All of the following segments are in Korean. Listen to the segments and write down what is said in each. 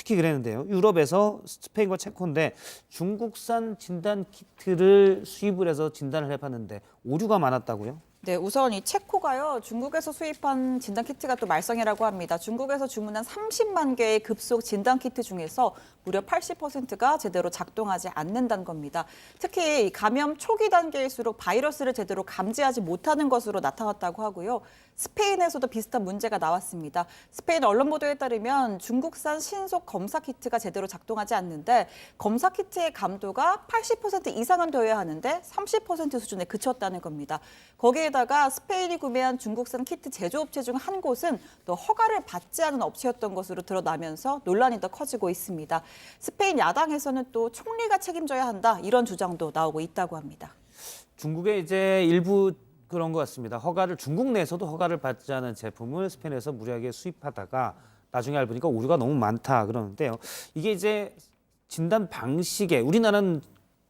특히 그랬는데요. 유럽에서 스페인과 체코인데 중국산 진단 키트를 수입을 해서 진단을 해봤는데 오류가 많았다고요? 네, 우선 이 체코가요, 중국에서 수입한 진단키트가 또 말썽이라고 합니다. 중국에서 주문한 30만 개의 급속 진단키트 중에서 무려 80%가 제대로 작동하지 않는다는 겁니다. 특히 이 감염 초기 단계일수록 바이러스를 제대로 감지하지 못하는 것으로 나타났다고 하고요. 스페인에서도 비슷한 문제가 나왔습니다. 스페인 언론 보도에 따르면 중국산 신속 검사 키트가 제대로 작동하지 않는데 검사 키트의 감도가 80% 이상은 되어야 하는데 30% 수준에 그쳤다는 겁니다. 거기에다가 스페인이 구매한 중국산 키트 제조업체 중 한 곳은 또 허가를 받지 않은 업체였던 것으로 드러나면서 논란이 더 커지고 있습니다. 스페인 야당에서는 또 총리가 책임져야 한다 이런 주장도 나오고 있다고 합니다. 중국에 이제 일부 그런 것 같습니다. 중국 내에서도 허가를 받지 않은 제품을 스페인에서 무리하게 수입하다가 나중에 알고 보니까 오류가 너무 많다 그러는데요. 이게 이제 진단 방식에 우리나라는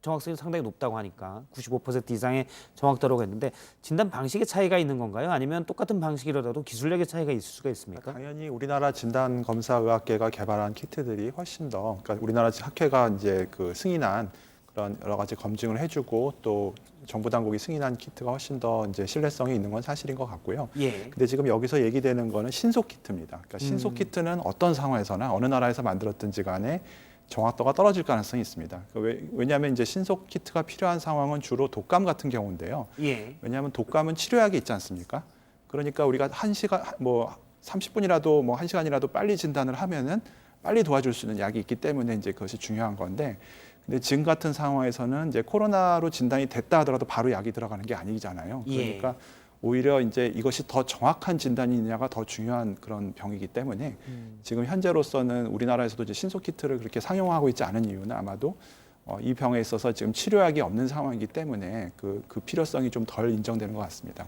정확성이 상당히 높다고 하니까 95% 이상의 정확도라고 했는데 진단 방식의 차이가 있는 건가요? 아니면 똑같은 방식이라도 기술력의 차이가 있을 수가 있습니까? 당연히 우리나라 진단검사의학계가 개발한 키트들이 훨씬 더, 그러니까 우리나라 학회가 이제 그 승인한 그런 여러 가지 검증을 해주고 또 정부 당국이 승인한 키트가 훨씬 더 이제 신뢰성이 있는 건 사실인 것 같고요. 예. 근데 지금 여기서 얘기되는 거는 신속 키트입니다. 그러니까 신속 키트는 어떤 상황에서나 어느 나라에서 만들었든지 간에 정확도가 떨어질 가능성이 있습니다. 왜냐하면 이제 신속 키트가 필요한 상황은 주로 독감 같은 경우인데요. 예. 왜냐하면 독감은 치료약이 있지 않습니까? 그러니까 우리가 1시간, 뭐 30분이라도 뭐 1시간이라도 빨리 진단을 하면은 빨리 도와줄 수 있는 약이 있기 때문에 이제 그것이 중요한 건데, 근데 지금 같은 상황에서는 이제 코로나로 진단이 됐다 하더라도 바로 약이 들어가는 게 아니잖아요. 그러니까 오히려 이제 이것이 더 정확한 진단이냐가 더 중요한 그런 병이기 때문에 지금 현재로서는 우리나라에서도 이제 신속 키트를 그렇게 상용화하고 있지 않은 이유는 아마도 이 병에 있어서 지금 치료약이 없는 상황이기 때문에 그 필요성이 좀 덜 인정되는 것 같습니다.